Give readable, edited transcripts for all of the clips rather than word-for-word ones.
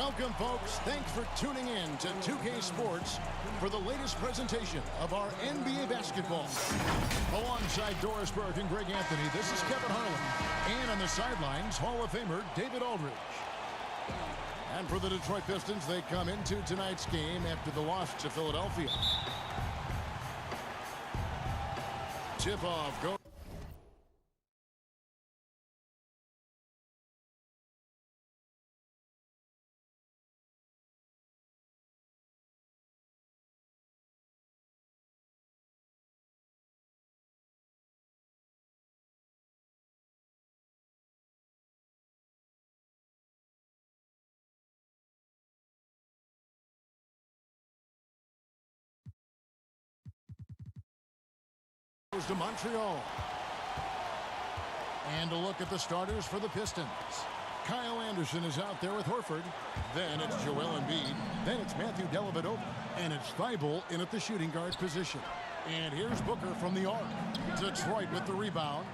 Welcome, folks. Thanks for tuning in to 2K Sports for the latest presentation of our NBA basketball. Alongside Doris Burke and Greg Anthony, this is Kevin Harlan. And on the sidelines, Hall of Famer David Aldridge. And for the Detroit Pistons, they come into tonight's game after the loss to Philadelphia. Tip-off goes. To Montreal. And a look at the starters for the Pistons. Kyle Anderson is out there with Horford. Then it's Joel Embiid. Then it's Matthew Dellavedova. And it's Thibault in at the shooting guard position. And here's Booker from the arc. Detroit with the rebound.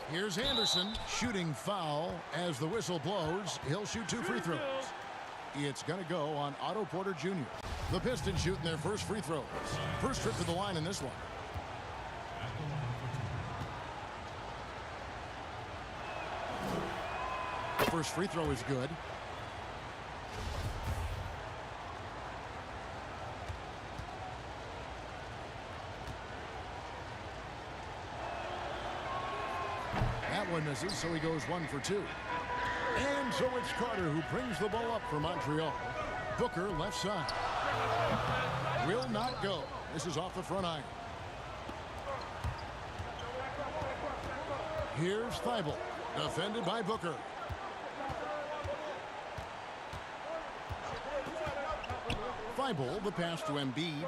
Here's Anderson shooting foul as the whistle blows. He'll shoot 2 free throws. It's going to go on Otto Porter Jr. The Pistons shooting their first free throws. First trip to the line in this one. First free throw is good. That one misses, so he goes 1 for 2. And so it's Carter who brings the ball up for Montreal. Booker left side. Will not go. This is off the front iron. Here's Thibault. Defended by Booker. Thibault, the pass to Embiid.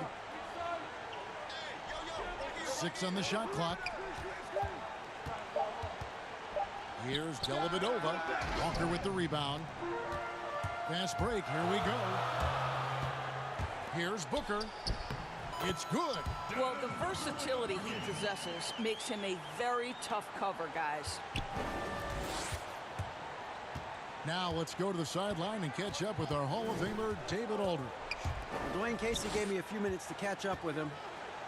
6 on the shot clock. Here's Dellavedova. Walker with the rebound. Fast break. Here we go. Here's Booker. It's good. Well, the versatility he possesses makes him a very tough cover, guys. Now let's go to the sideline and catch up with our Hall of Famer, David Aldridge. Dwayne Casey gave me a few minutes to catch up with him.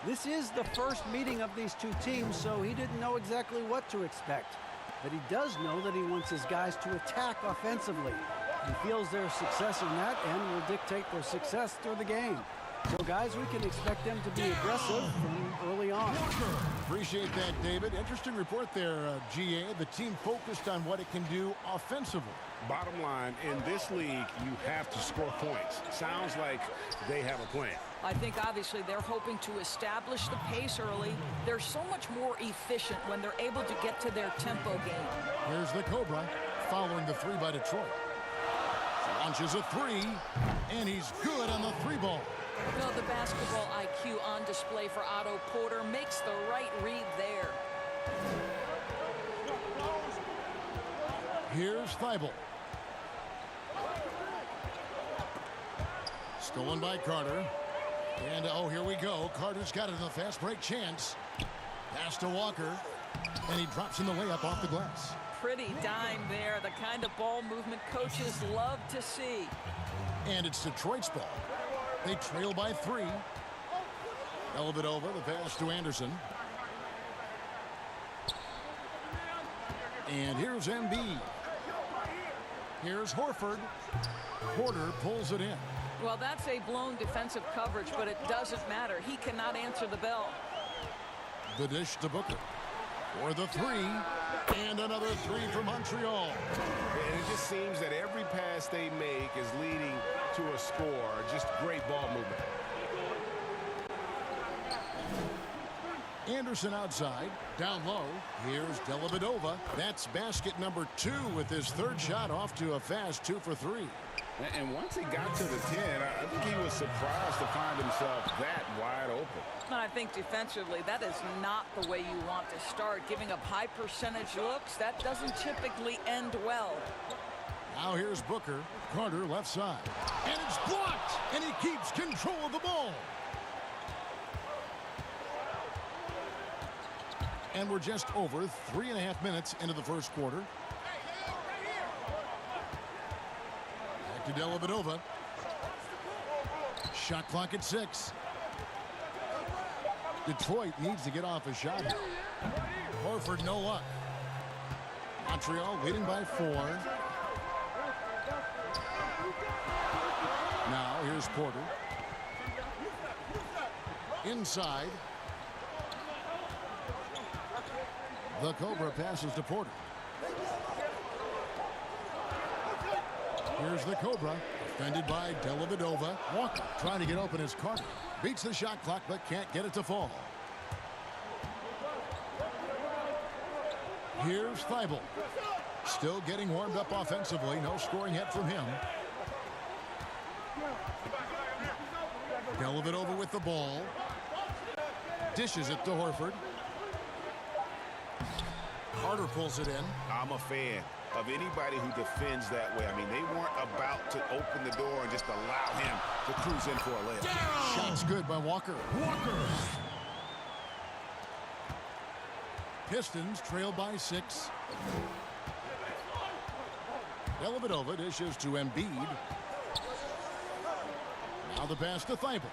This is the first meeting of these two teams, so he didn't know exactly what to expect. But he does know that he wants his guys to attack offensively. He feels their success in that and will dictate their success through the game. So, guys, we can expect them to be aggressive from early on. Appreciate that, David. Interesting report there, GA. The team focused on what it can do offensively. Bottom line, in this league, you have to score points. Sounds like they have a plan. I think, obviously, they're hoping to establish the pace early. They're so much more efficient when they're able to get to their tempo game. Here's the Cobra following the 3 by Detroit. Launches a 3, and he's good on the 3 ball. You know, the basketball IQ on display for Otto Porter makes the right read there. Here's Thibault. Stolen by Carter. And, oh, here we go. Carter's got it in the fast break chance. Pass to Walker. And he drops in the layup off the glass. Pretty dime there. The kind of ball movement coaches love to see. And it's Detroit's ball. They trail by 3. Dellavedova, the pass to Anderson. And here's Embiid. Here's Horford. Porter pulls it in. Well, that's a blown defensive coverage, but it doesn't matter. He cannot answer the bell. The dish to Booker. For the 3. And another 3 for Montreal. And it just seems that every pass they make is leading to a score. Just great ball movement. Anderson outside, down low. Here's Dellavedova. That's basket number 2 with his 3rd shot off to a fast 2 for 3. And once he got to the 10, I think he was surprised to find himself that wide open. I think defensively, that is not the way you want to start. Giving up high percentage looks, that doesn't typically end well. Now here's Booker. Carter left side. And it's blocked. And he keeps control of the ball. And we're just over 3.5 minutes into the first quarter. to Dellavedova. Shot clock at 6. Detroit needs to get off a shot here. Horford, no luck. Montreal leading by 4. Now here's Porter. Inside. The Cobra passes to Porter. Here's the Cobra, defended by Dellavedova. Walker trying to get open as Carter. Beats the shot clock, but can't get it to fall. Here's Thibault. Still getting warmed up offensively. No scoring yet from him. Dellavedova with the ball. Dishes it to Horford. Carter pulls it in. I'm a fan of anybody who defends that way. I mean, they weren't about to open the door and just allow him to cruise in for a layup. Shot's good by Walker. Pistons trail by 6. Dellavedova dishes to Embiid. Now the pass to Thibault.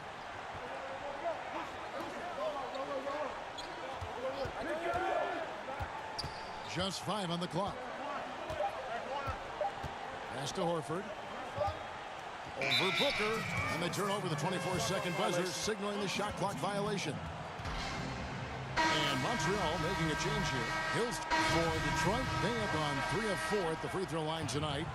Just 5 on the clock. Pass to Horford. Over Booker. And they turn over the 24-second buzzer, signaling the shot clock violation. And Montreal making a change here. Hills for Detroit. They have gone 3 of 4 at the free throw line tonight.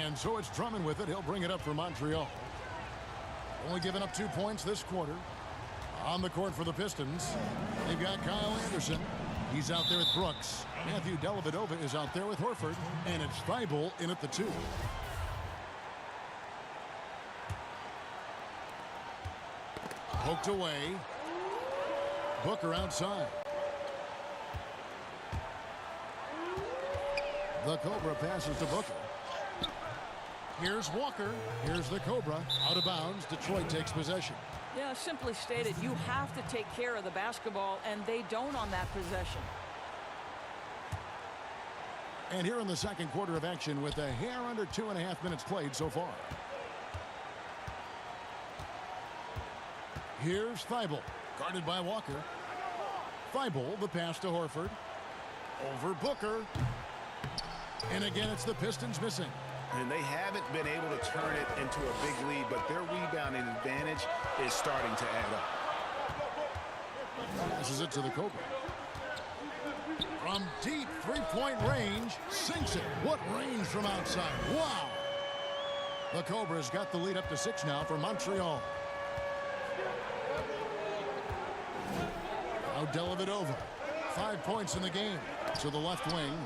And so it's Drummond with it. He'll bring it up for Montreal. Only giving up 2 points this quarter. On the court for the Pistons, they've got Kyle Anderson. He's out there with Brooks. Matthew Dellavedova is out there with Horford. And it's Thibault in at the 2. Poked away. Booker outside. The Cobra passes to Booker. Here's Walker. Here's the Cobra. Out of bounds. Detroit takes possession. Yeah, simply stated, you have to take care of the basketball, and they don't on that possession. And here in the second quarter of action with a hair under 2.5 minutes played so far. Here's Thibault, guarded by Walker. Thibault, the pass to Horford. Over Booker. And again, it's the Pistons missing. And they haven't been able to turn it into a big lead, but their rebounding advantage is starting to add up. Passes it to the Cobra. From deep three-point range, sinks it. What range from outside. Wow. The Cobra's got the lead up to 6 now for Montreal. Now Dellavedova. 5 points in the game. To the left wing.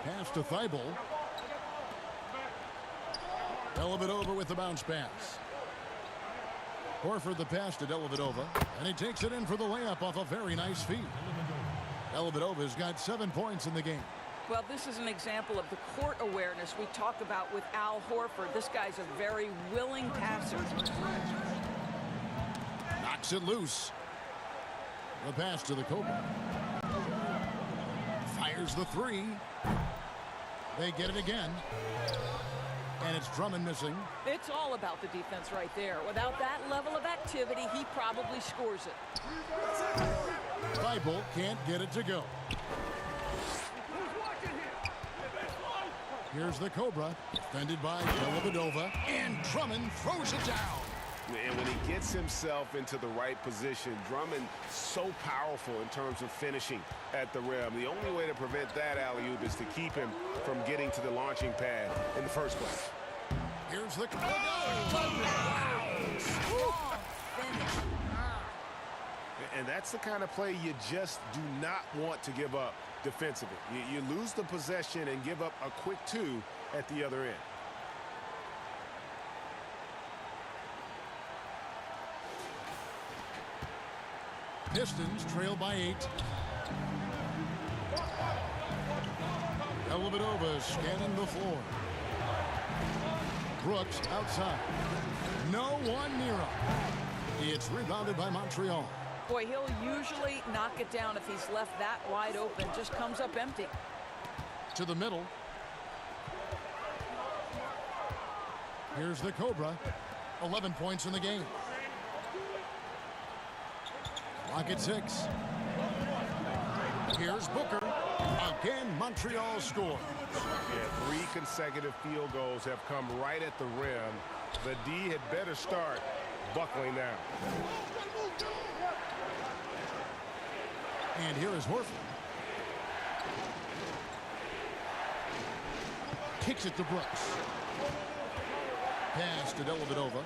Pass to Thibault. Dellavedova with the bounce pass. Horford the pass to Dellavedova. And he takes it in for the layup off a very nice feed. Dellavedova's got 7 points in the game. Well, this is an example of the court awareness we talk about with Al Horford. This guy's a very willing passer. Knocks it loose. The pass to the Cobra. Fires the 3. They get it again. And it's Drummond missing. It's all about the defense right there. Without that level of activity, he probably scores it. Thibault can't get it to go. Here's the Cobra, defended by Dellavedova, and Drummond throws it down. And when he gets himself into the right position, Drummond so powerful in terms of finishing at the rim. The only way to prevent that alley-oop is to keep him from getting to the launching pad in the first place. Here's the And that's the kind of play you just do not want to give up defensively. You lose the possession and give up a quick 2 at the other end. Pistons trail by 8. Dellavedova scanning the floor. Brooks outside. No one near him. It's rebounded by Montreal. Boy, he'll usually knock it down if he's left that wide open. Just comes up empty. To the middle. Here's the Cobra. 11 points in the game. Clock at 6. Here's Booker. Again, Montreal scores. Yeah, 3 consecutive field goals have come right at the rim. The D had better start buckling down. And here is Horford. Kicks it to Brooks. Pass to Dellavedova.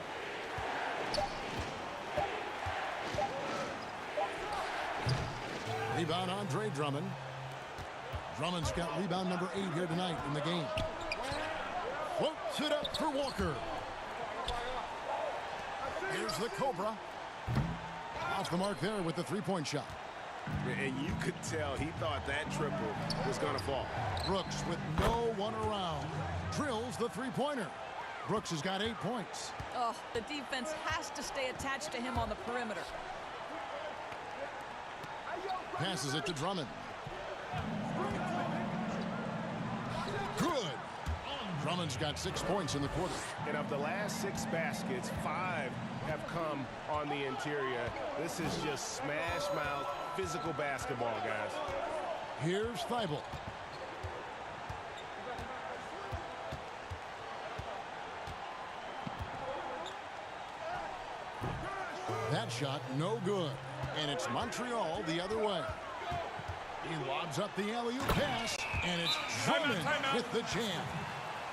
Rebound Andre Drummond. Drummond's got rebound number 8 here tonight in the game. Floats it up for Walker. Here's the Cobra. Off the mark there with the three-point shot. And you could tell he thought that triple was going to fall. Brooks with no one around drills the three-pointer. Brooks has got 8 points. Oh, the defense has to stay attached to him on the perimeter. Passes it to Drummond. Good. Drummond's got 6 points in the quarter. And of the last 6 baskets, 5 have come on the interior. This is just smash mouth physical basketball, guys. Here's Thibault. That shot no good. And it's Montreal the other way. He lobs up the alley-oop pass, and it's Drummond with the jam.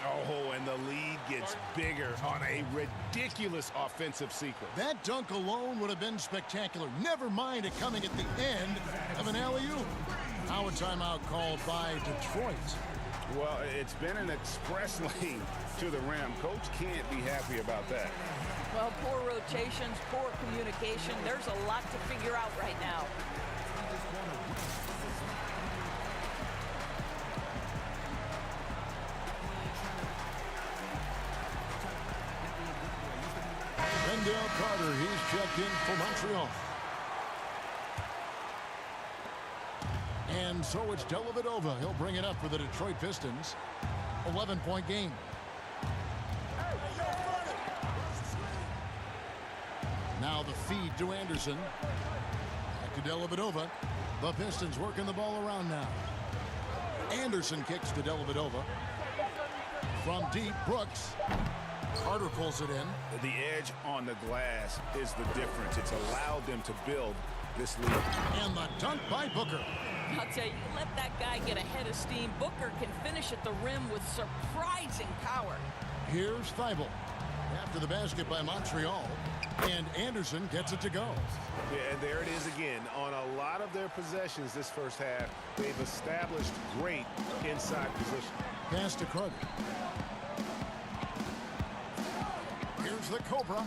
Oh, and the lead gets bigger on a ridiculous offensive sequence. That dunk alone would have been spectacular. Never mind it coming at the end of an alley-oop. Now a timeout called by Detroit. Well, it's been an express lane to the rim. Coach can't be happy about that. Well, poor rotations, poor communication. There's a lot to figure out right now. Wendell Carter, he's checked in for Montreal. And so it's Dellavedova. He'll bring it up for the Detroit Pistons. 11-point game. Now the feed to Anderson. Back to Dellavedova. The Pistons working the ball around now. Anderson kicks to Dellavedova. From deep, Brooks. Carter pulls it in. The edge on the glass is the difference. It's allowed them to build this lead. And the dunk by Booker. I'll tell you, let that guy get a head of steam. Booker can finish at the rim with surprising power. Here's Thibault. After the basket by Montreal. And Anderson gets it to go. Yeah, and there it is again. On a lot of their possessions this first half, they've established great inside position. Pass to Carter. Here's the Cobra.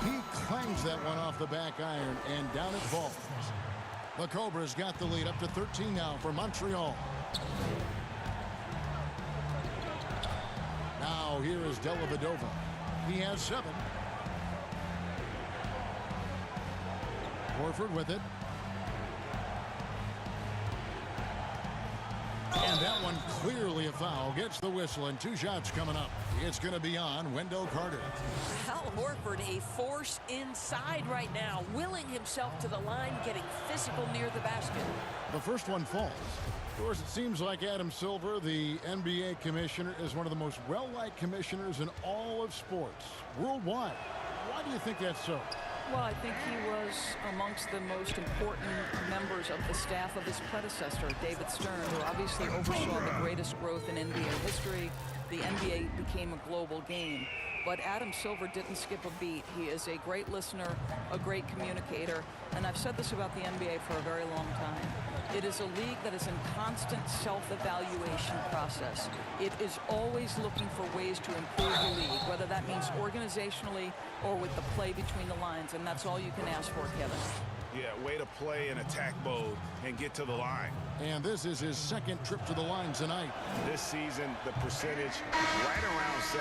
He clangs that one off the back iron, and down it falls. The Cobra's got the lead up to 13 now for Montreal. Now here is Dellavedova. He has 7. Horford with it. And that one clearly a foul. Gets the whistle, and 2 shots coming up. It's going to be on Wendell Carter. Al Horford, a force inside right now, willing himself to the line, getting physical near the basket. The first one falls. Of course, it seems like Adam Silver, the NBA commissioner, is one of the most well-liked commissioners in all of sports, worldwide. Why do you think that's so? Well, I think he was amongst the most important members of the staff of his predecessor, David Stern, who obviously oversaw the greatest growth in NBA history. The NBA became a global game. But Adam Silver didn't skip a beat. He is a great listener, a great communicator, and I've said this about the NBA for a very long time. It is a league that is in constant self-evaluation process. It is always looking for ways to improve the league, whether that means organizationally or with the play between the lines, and that's all you can ask for, Kevin. Yeah, way to play in attack mode and get to the line. And this is his second trip to the line tonight. This season, the percentage right around 72%,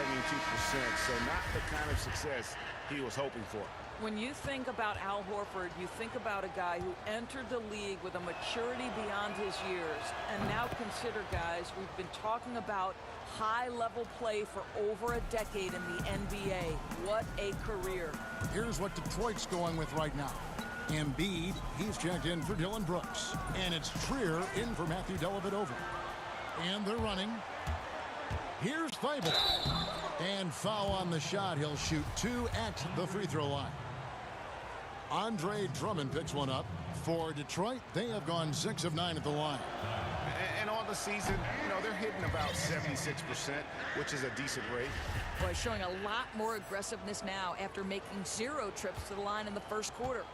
so not the kind of success he was hoping for. When you think about Al Horford, you think about a guy who entered the league with a maturity beyond his years. And now consider, guys, we've been talking about high-level play for over a decade in the NBA. What a career. Here's what Detroit's going with right now. Embiid, he's checked in for Dylan Brooks. And it's Trier in for Matthew Dellavedova. And they're running. Here's Feibel. And foul on the shot. He'll shoot 2 at the free throw line. Andre Drummond picks one up. For Detroit, they have gone 6 of 9 at the line. And on the season, you know, they're hitting about 76%, which is a decent rate. Boy, showing a lot more aggressiveness now after making 0 trips to the line in the first quarter.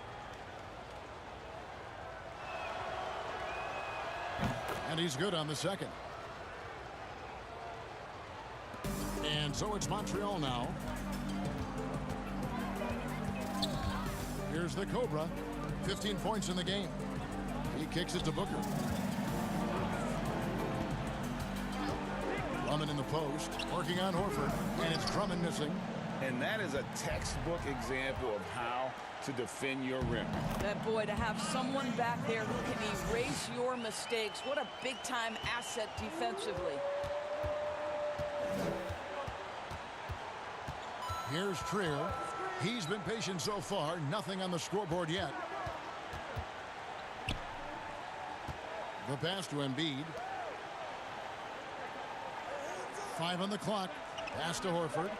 And he's good on the second. And so it's Montreal now. Here's the Cobra. 15 points in the game. He kicks it to Booker. Drummond in the post. Working on Horford. And it's Drummond missing. And that is a textbook example of how to defend your rim. That boy, to have someone back there who can erase your mistakes. What a big-time asset defensively. Here's Trier. He's been patient so far. Nothing on the scoreboard yet. The pass to Embiid. 5 on the clock. Pass to Horford.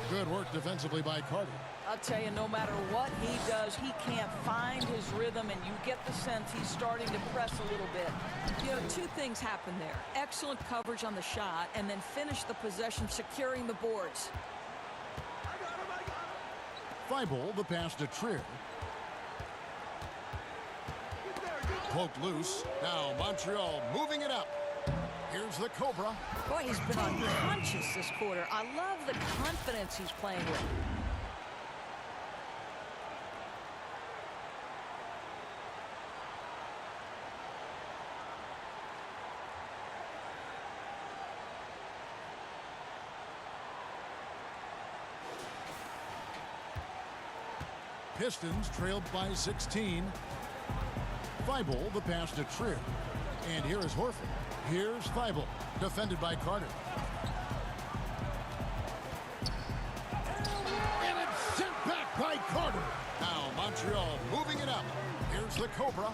Good work defensively by Carter. I'll tell you, no matter what he does, he can't find his rhythm, and you get the sense he's starting to press a little bit. You know, 2 things happen there. Excellent coverage on the shot, and then finish the possession securing the boards. Feibel, the pass to Trier. Poked loose. Now Montreal moving it up. Here's the Cobra. Boy, he's been unconscious this quarter. I love the confidence he's playing with. Pistons trailed by 16. Feibel, the pass to Trier. And here is Horford. Here's Feibel, defended by Carter. And it's sent back by Carter. Now Montreal moving it up. Here's the Cobra.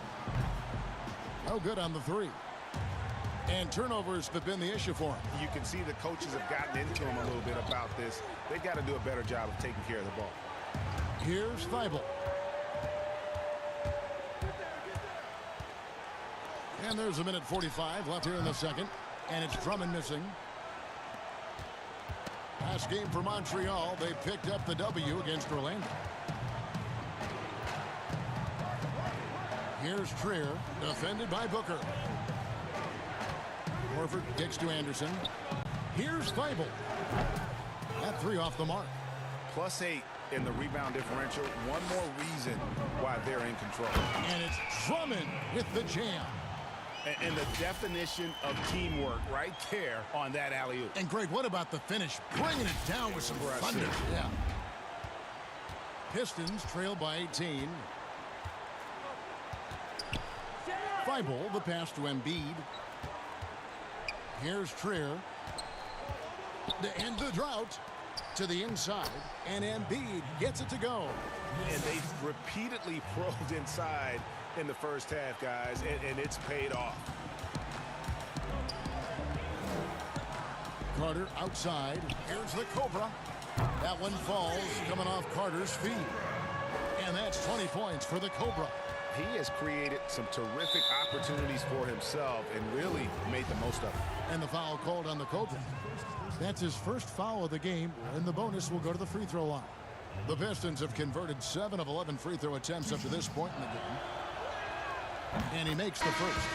No good on the 3. And turnovers have been the issue for him. You can see the coaches have gotten into him a little bit about this. They've got to do a better job of taking care of the ball. Here's Feibel. And there's a minute 45 left here in the second. And it's Drummond missing. Last game for Montreal. They picked up the W against Orlando. Here's Trier, defended by Booker. Horford kicks to Anderson. Here's Feibel. That 3 off the mark. +8 in the rebound differential. One more reason why they're in control. And it's Drummond with the jam. And the definition of teamwork right there on that alley-oop. And Greg, what about the finish? Bringing it down with some Impressive. thunder. Yeah. Pistons trail by 18. Feibel, the pass to Embiid. Here's Trier. To end the drought. To the inside. And Embiid gets it to go. And they've repeatedly probed inside in the first half, guys, and it's paid off. Carter outside. Here's the Cobra. That one falls, coming off Carter's feet. And that's 20 points for the Cobra. He has created some terrific opportunities for himself and really made the most of it. And the foul called on the Cobra. That's his first foul of the game, and the bonus will go to the free throw line. The Pistons have converted 7 of 11 free throw attempts up to this point in the game. And he makes the first.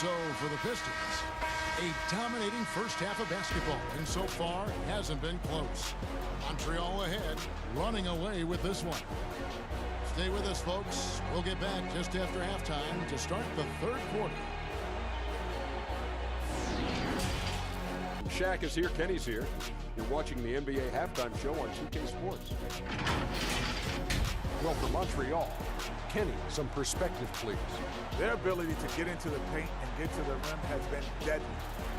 So for the Pistons, A dominating first half of basketball, and so far hasn't been close. Montreal ahead, running away with this one. Stay with us, folks. We'll get back just after halftime to start the third quarter. Shaq is here, Kenny's here. You're watching the NBA Halftime Show on 2K Sports. Well, for Montreal, Kenny, some perspective, please. Their ability to get into the paint and get to the rim has been deadly,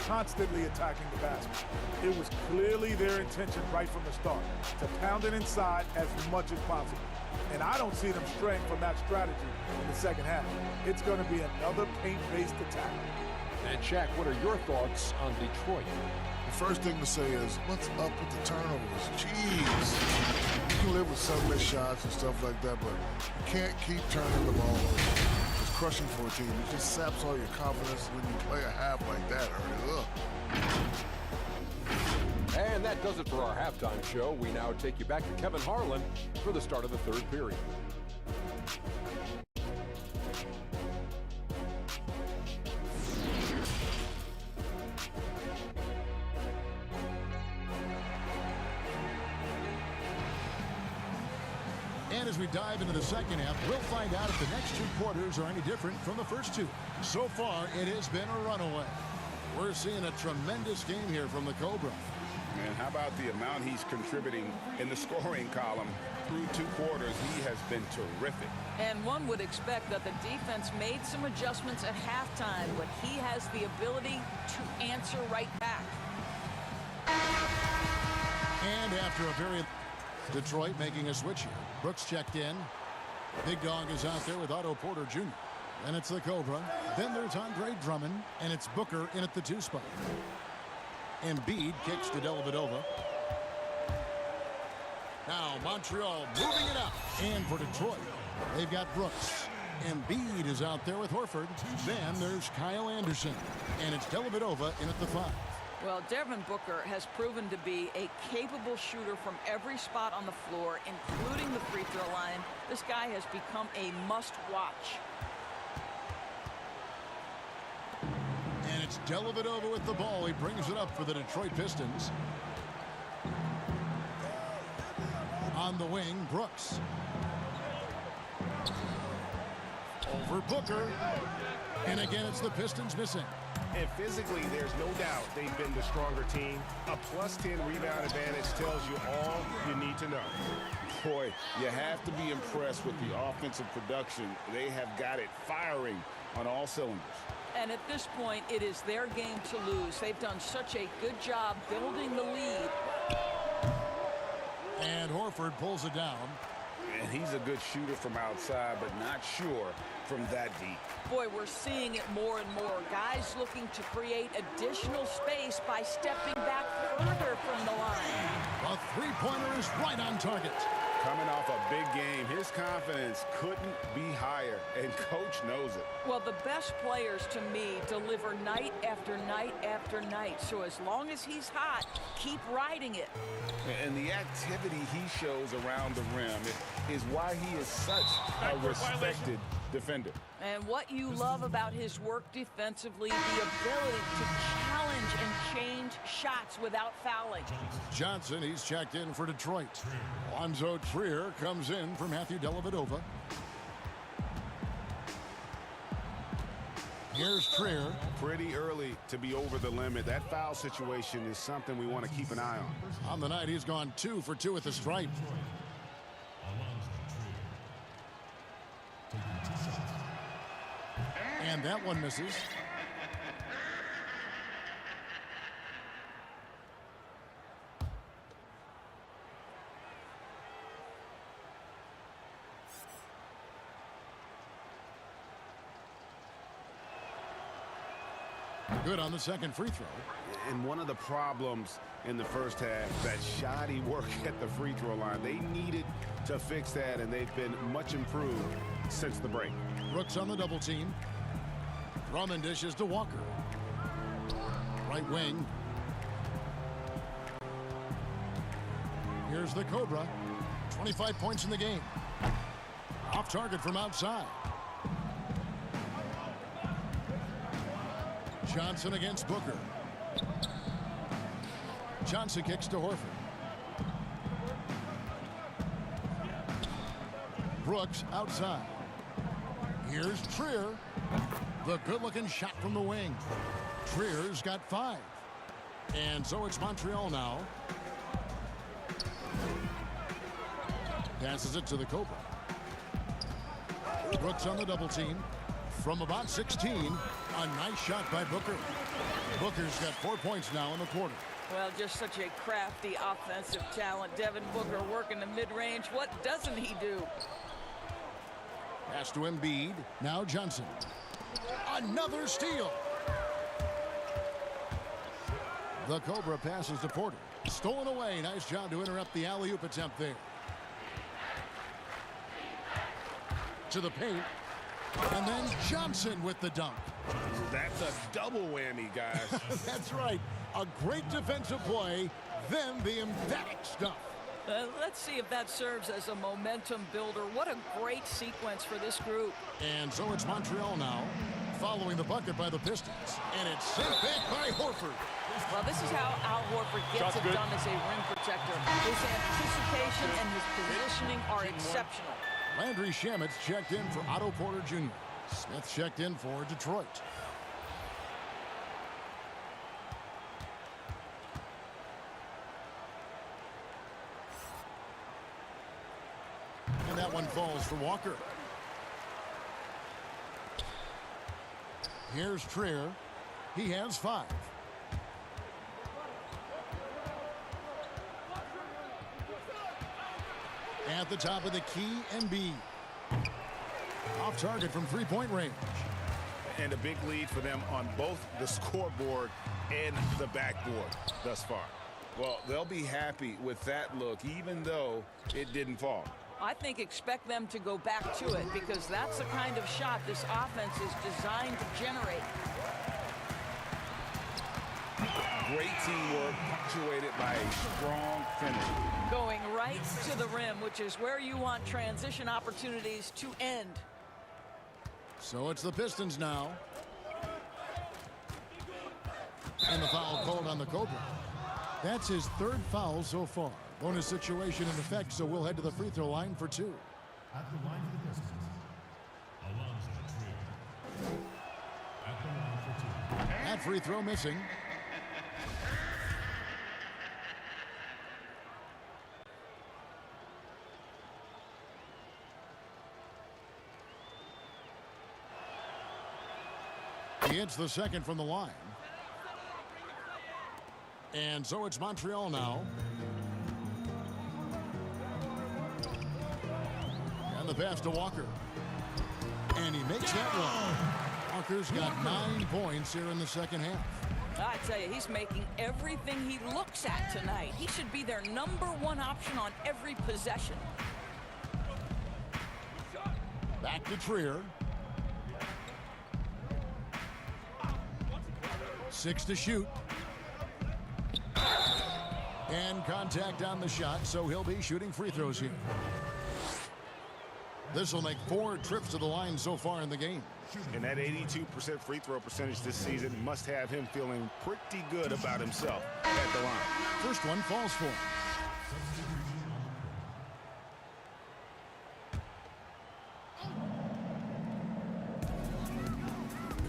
constantly attacking the basket. It was clearly their intention right from the start to pound it inside as much as possible. And I don't see them straying from that strategy in the second half. It's going to be another paint-based attack. And Shaq, what are your thoughts on Detroit? The first thing to say is, what's up with the turnovers? Jeez. You can live with some missed shots and stuff like that, but you can't keep turning the ball over. It's crushing for a team. It just saps all your confidence when you play a half like that. And that does it for our halftime show. We now take you back to Kevin Harlan for the start of the third period. And as we dive into the second half, we'll find out if the next two quarters are any different from the first two. So far, it has been a runaway. We're seeing a tremendous game here from the Cobra. And how about the amount he's contributing in the scoring column through two quarters? He has been terrific. And one would expect that the defense made some adjustments at halftime, but he has the ability to answer right back. And after a very... Detroit making a switch here. Brooks checked in. Big Dog is out there with Otto Porter Jr. And it's the Cobra. Then there's Andre Drummond, and it's Booker in at the 2 spot. Embiid kicks to Dellavedova. Now Montreal moving it up. And for Detroit, they've got Brooks. Embiid is out there with Horford. Then there's Kyle Anderson. And it's Dellavedova in at the 5. Well, Devin Booker has proven to be a capable shooter from every spot on the floor, including the free throw line. This guy has become a must-watch. And it's Dellavedova with the ball. He brings it up for the Detroit Pistons. On the wing, Brooks. Over Booker. And again, it's the Pistons missing. And physically, there's no doubt they've been the stronger team. A +10 rebound advantage tells you all you need to know. Boy, you have to be impressed with the offensive production. They have got it firing on all cylinders. And at this point, it is their game to lose. They've done such a good job building the lead. And Horford pulls it down. And he's a good shooter from outside, but not sure from that deep. Boy, we're seeing it more and more. Guys looking to create additional space by stepping back further from the line. A three-pointer is right on target. Coming off a big game, his confidence couldn't be higher, and Coach knows it. Well, the best players, to me, deliver night after night after night. So as long as he's hot, keep riding it. And the activity he shows around the rim is why he is such a respected defender. And what you love about his work defensively, the ability to challenge and change shots without fouling. Johnson, he's checked in for Detroit. Lonzo Trier comes in for Matthew Dellavedova. Here's Trier. Pretty early to be over the limit. That foul situation is something we want to keep an eye on. On the night, he's gone 2 for 2 at the stripe. And that one misses. Good on the second free throw. And one of the problems in the first half, that shoddy work at the free throw line. They needed to fix that, and they've been much improved since the break. Brooks on the double team. Drummond dishes to Walker. Right wing. Here's the Cobra. 25 points in the game. Off target from outside. Johnson against Booker. Johnson kicks to Horford. Brooks outside. Here's Trier. The good-looking shot from the wing. Trier's got 5. And so it's Montreal now. Passes it to the Cobra. Brooks on the double team. From about 16, a nice shot by Booker. Booker's got 4 points now in the quarter. Well, just such a crafty offensive talent. Devin Booker working the mid-range. What doesn't he do? Pass to Embiid. Now Johnson. Another steal. The Cobra passes to Porter. Stolen away. Nice job to interrupt the alley-oop attempt there. To the paint. And then Johnson with the dunk. That's a double whammy, guys. That's right. A great defensive play, then the emphatic stuff. Let's see if that serves as a momentum builder. What a great sequence for this group. And so it's Montreal now, following the bucket by the Pistons. And it's sent back by Horford. Well, this is how Al Horford gets it done as a rim protector. His anticipation and his positioning are exceptional. Landry Shamet's checked in for Otto Porter Jr. Smith checked in for Detroit. And that one falls for Walker. Here's Trier. He has 5. At the top of the key, Embiid. Off target from three-point range. And a big lead for them on both the scoreboard and the backboard thus far. Well, they'll be happy with that look, even though it didn't fall. I think expect them to go back to it because that's the kind of shot this offense is designed to generate. Great teamwork, punctuated by a strong finish. Going right to the rim, which is where you want transition opportunities to end. So it's the Pistons now. And the foul called on the Cobra. That's his 3rd foul so far. Bonus situation in effect, so we'll head to the free throw line for 2. At the line for the Pistons, Alonzo Trier. At the line for 2. That free throw missing. He hits the 2nd from the line. And so it's Montreal now. And the pass to Walker. And he makes that run. Walker's got 9 points here in the second half. I tell you, he's making everything he looks at tonight. He should be their #1 option on every possession. Back to Trier. 6 to shoot. And contact on the shot, so he'll be shooting free throws here. This will make 4 trips to the line so far in the game. And that 82% free throw percentage this season must have him feeling pretty good about himself at the line. First one falls for him.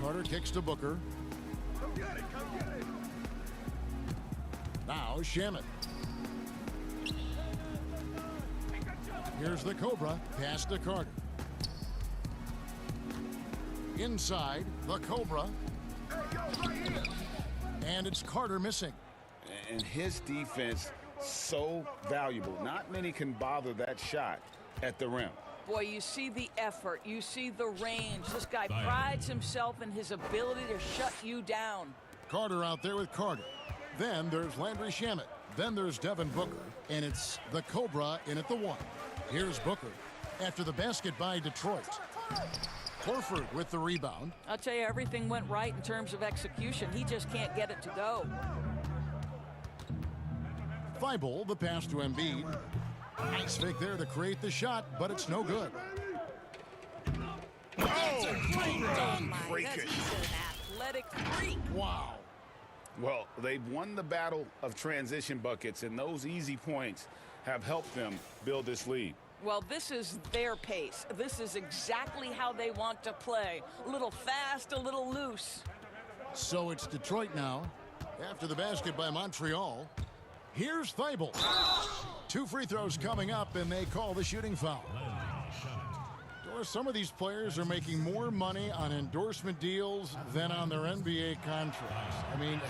Carter kicks to Booker. Now Shamet. Here's the Cobra. Pass to Carter. Inside, the Cobra. And it's Carter missing. And his defense so valuable. Not many can bother that shot at the rim. Boy, you see the effort. You see the range. This guy prides himself in his ability to shut you down. Carter out there with Carter. Then there's Landry Shamet. Then there's Devin Booker. And it's the Cobra in at the 1. Here's Booker after the basket by Detroit. Horford with the rebound. I'll tell you, everything went right in terms of execution. He just can't get it to go. Thibault, the pass to Embiid. Nice fake there to create the shot, but it's no good. Oh, Great great kick. kick. He's an athletic freak. Wow. Well, they've won the battle of transition buckets, and those easy points have helped them build this lead. Well, this is their pace. This is exactly how they want to play. A little fast, a little loose. So it's Detroit now. After the basket by Montreal, here's Thibault. 2 free throws coming up, and they call the shooting foul. Doris, some of these players are making more money on endorsement deals than on their NBA contracts. I mean,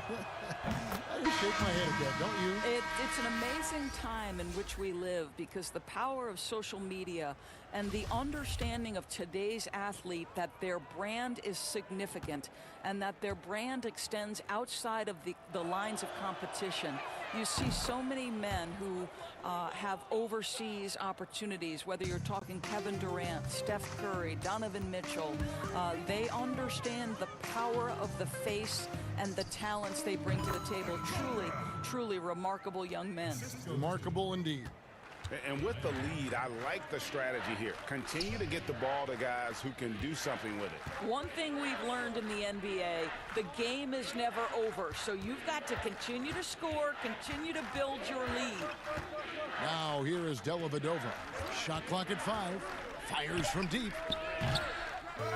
I just shake my head at that, don't you? It's an amazing time in which we live because the power of social media and the understanding of today's athlete that their brand is significant and that their brand extends outside of the lines of competition. You see so many men who have overseas opportunities, whether you're talking Kevin Durant, Steph Curry, Donovan Mitchell. They understand the power of the face and the talents they bring to the table. Truly, truly remarkable young men. Remarkable indeed. And with the lead, I like the strategy here. Continue to get the ball to guys who can do something with it. One thing we've learned in the NBA, the game is never over. So you've got to continue to score, continue to build your lead. Now here is Dellavedova. Shot clock at 5. Fires from deep.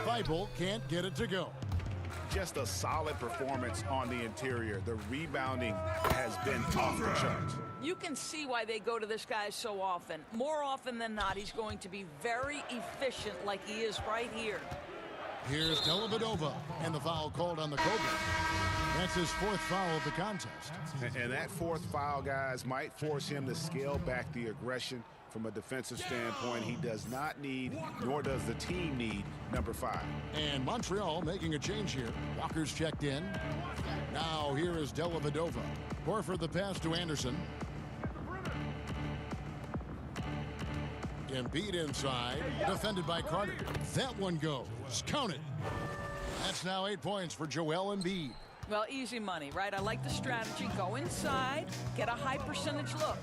Thibault can't get it to go. Just a solid performance on the interior. The rebounding has been off the charts. You can see why they go to this guy so often. More often than not, he's going to be very efficient like he is right here. Here's Dellavedova, and the foul called on the Cobra. That's his 4th foul of the contest. And that 4th foul, guys, might force him to scale back the aggression. From a defensive standpoint, he does not need, nor does the team need, number 5. And Montreal making a change here. Walker's checked in. Now here is Dellavedova. Horford the pass to Anderson. Embiid inside, defended by Carter. That one goes. Count it. That's now 8 points for Joel Embiid. Well, easy money, right? I like the strategy. Go inside, get a high percentage look.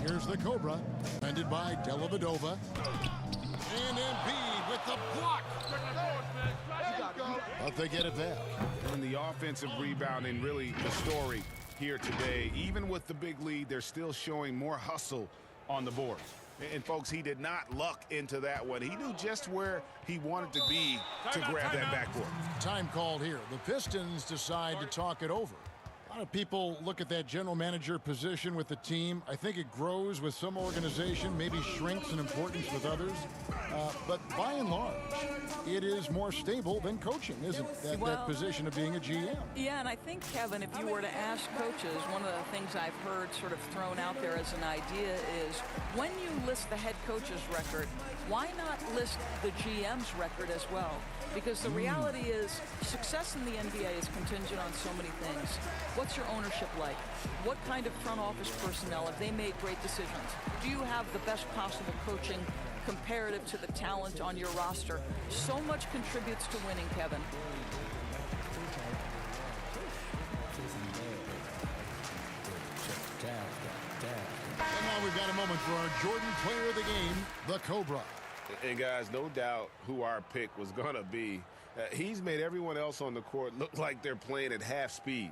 Here's the Cobra, defended by Dellavedova. And Embiid with the block. But they get it back. And the offensive rebounding, really the story here today. Even with the big lead, they're still showing more hustle on the board. And folks, he did not luck into that one. He knew just where he wanted to be to grab that backboard. Time called here. The Pistons decide to talk it over. A lot of people look at that general manager position with the team. I think it grows with some organization, maybe shrinks in importance with others. But by and large, it is more stable than coaching, isn't it? That position of being a GM. Yeah, and I think, Kevin, if you were to ask coaches, one of the things I've heard sort of thrown out there as an idea is when you list the head coach's record, why not list the GM's record as well? Because the reality is success in the NBA is contingent on so many things. What's your ownership like? What kind of front office personnel? Have they made great decisions? Do you have the best possible coaching comparative to the talent on your roster? So much contributes to winning, Kevin. And now we've got a moment for our Jordan player of the game, the Cobra. And guys, no doubt who our pick was going to be. He's made everyone else on the court look like they're playing at half speed.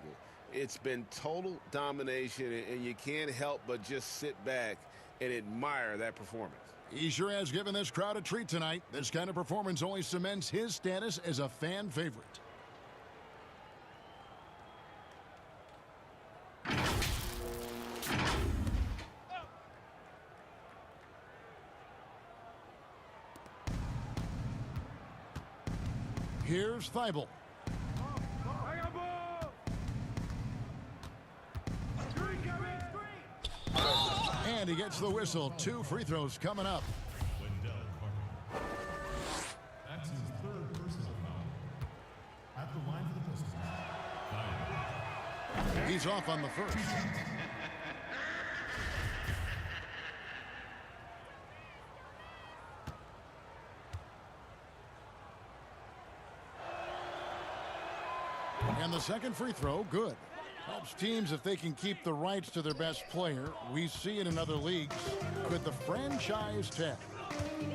It's been total domination, and you can't help but just sit back and admire that performance. He sure has given this crowd a treat tonight. This kind of performance only cements his status as a fan favorite. Here's Thibault. And he gets the whistle. 2 free throws coming up. That's his 3rd personal foul. At the line for the Pistons. He's off on the first. And the second free throw, good. Helps teams if they can keep the rights to their best player. We see it in other leagues. Could the franchise tag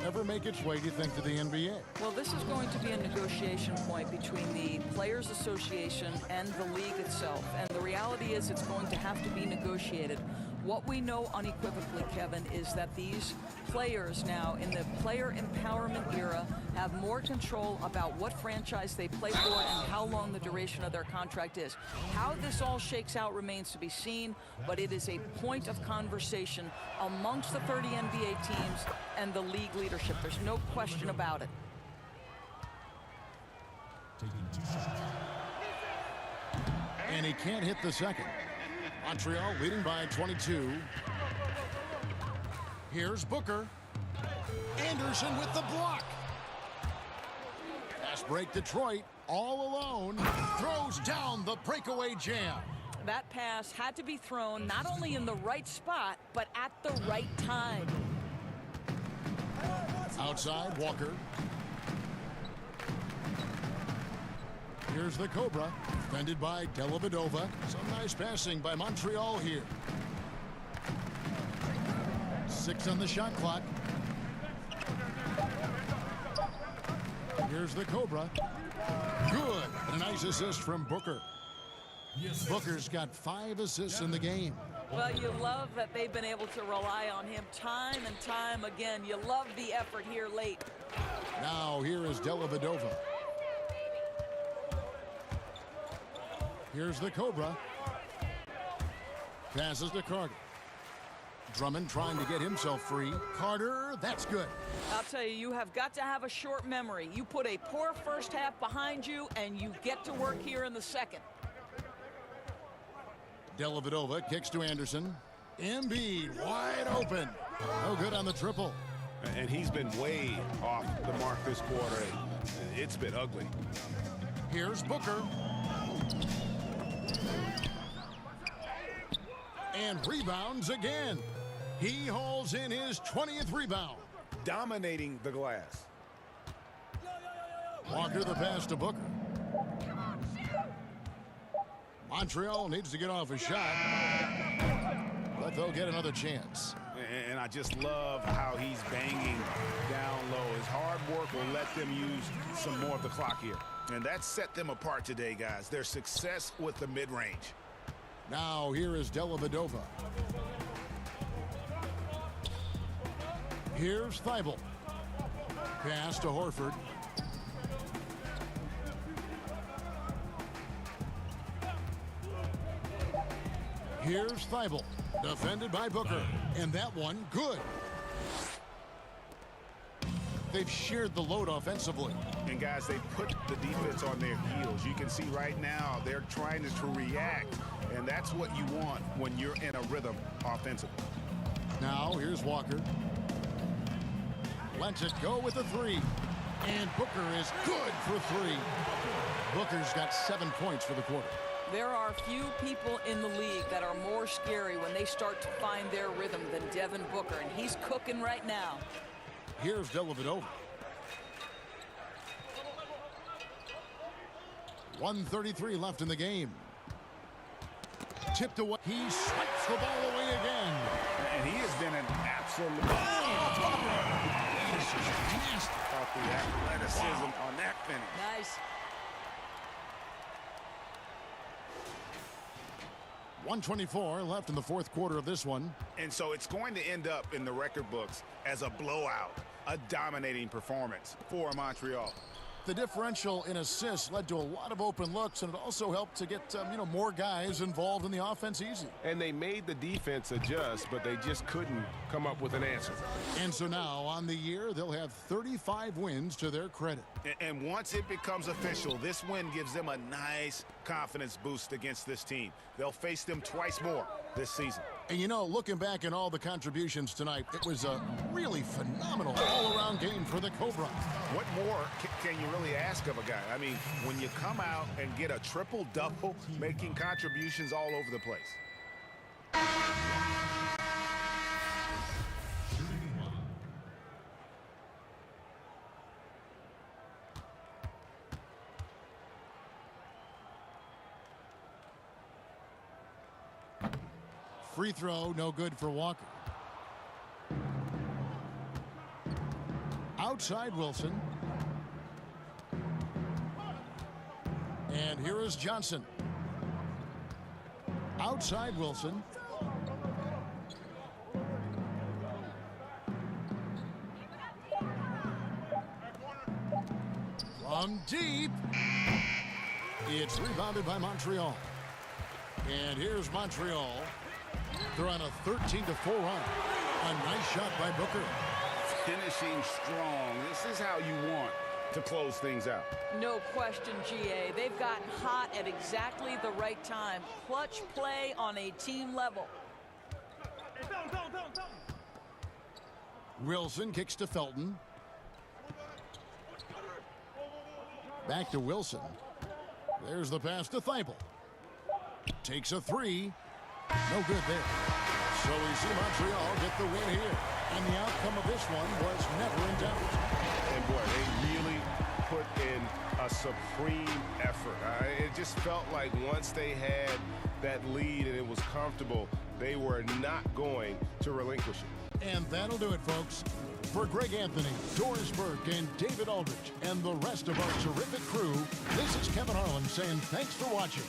ever make its way, do you think, to the NBA? Well, this is going to be a negotiation point between the Players Association and the league itself. And the reality is it's going to have to be negotiated. What we know unequivocally, Kevin, is that these players now in the player empowerment era have more control about what franchise they play for and how long the duration of their contract is. How this all shakes out remains to be seen, but it is a point of conversation amongst the 30 NBA teams and the league leadership. There's no question about it. And he can't hit the second. Montreal leading by 22. Here's Booker. Anderson with the block. Fast break Detroit all alone. Throws down the breakaway jam. That pass had to be thrown not only in the right spot, but at the right time. Outside, Walker. Here's the Cobra, defended by Dellavedova. Some nice passing by Montreal here. 6 on the shot clock. Here's the Cobra. Good. And a nice assist from Booker. Booker's got 5 assists in the game. Well, you love that they've been able to rely on him time and time again. You love the effort here late. Now here is Dellavedova. Here's the Cobra. Passes to Carter. Drummond trying to get himself free. Carter, that's good. I'll tell you, you have got to have a short memory. You put a poor first half behind you, and you get to work here in the second. Dellavedova kicks to Anderson. Embiid wide open. No good on the triple. And he's been way off the mark this quarter. It's been ugly. Here's Booker. And rebounds again. He hauls in his 20th rebound. Dominating the glass. Walker the pass to Booker. Montreal needs to get off a shot, but they'll get another chance. And I just love how he's banging down low. His hard work will let them use some more of the clock here. And that set them apart today, guys. Their success with the mid-range. Now here is Dellavedova. Here's Thibault. Pass to Horford. Here's Thibault. Defended by Booker. And that one, good. They've shared the load offensively. And guys, they put the defense on their heels. You can see right now they're trying to react. And that's what you want when you're in a rhythm offensively. Now here's Walker. Lets it go with a 3. And Booker is good for 3. Booker's got 7 points for the quarter. There are few people in the league that are more scary when they start to find their rhythm than Devin Booker, and he's cooking right now. Here's Dellavedova. 1:33 left in the game. Tipped away. He swipes the ball away again. And he has been an absolute... Off the athleticism on that finish. Nice. 1:24 left in the fourth quarter of this one. And so it's going to end up in the record books as a blowout, a dominating performance for Montreal. The differential in assists led to a lot of open looks, and it also helped to get more guys involved in the offense easy. And they made the defense adjust, but they just couldn't come up with an answer. And so now on the year, they'll have 35 wins to their credit. And once it becomes official, this win gives them a nice confidence boost against this team. They'll face them twice more this season. And looking back at all the contributions tonight, it was a really phenomenal all-around game for the Cobra. What more can you really ask of a guy? I mean, when you come out and get a triple-double, making contributions all over the place. Free throw, no good for Walker. Outside Wilson. And here is Johnson. Outside Wilson. From deep. It's rebounded by Montreal. And here's Montreal. They're on a 13-4 run. A nice shot by Booker. Finishing strong. This is how you want to close things out. No question, GA. They've gotten hot at exactly the right time. Clutch play on a team level. Wilson kicks to Felton. Back to Wilson. There's the pass to Thibault. Takes a three. No good there. So we see Montreal get the win here. And the outcome of this one was never in doubt. And boy, they really put in a supreme effort. It just felt like once they had that lead and it was comfortable, they were not going to relinquish it. And that'll do it, folks. For Greg Anthony, Doris Burke, and David Aldrich, and the rest of our terrific crew, this is Kevin Harlan saying thanks for watching.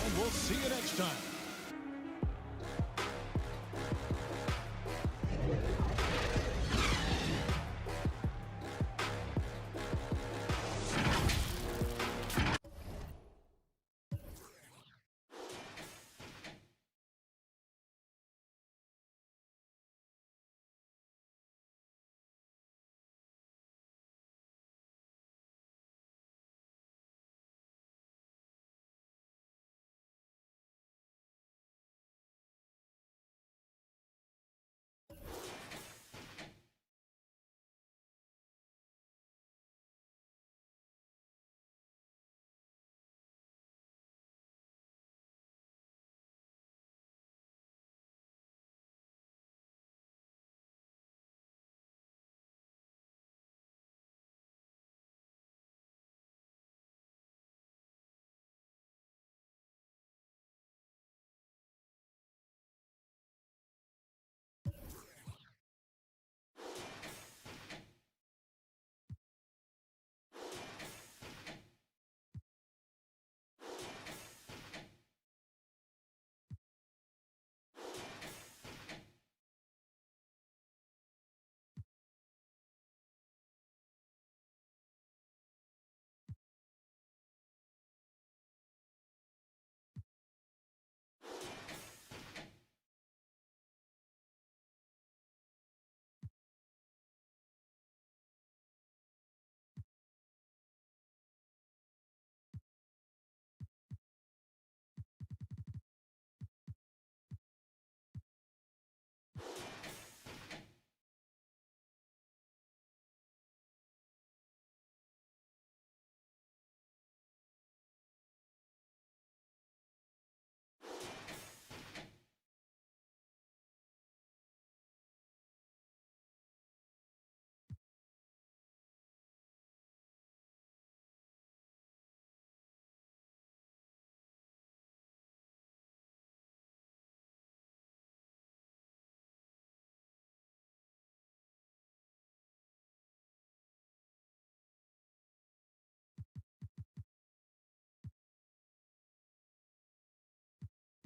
And we'll see you next time.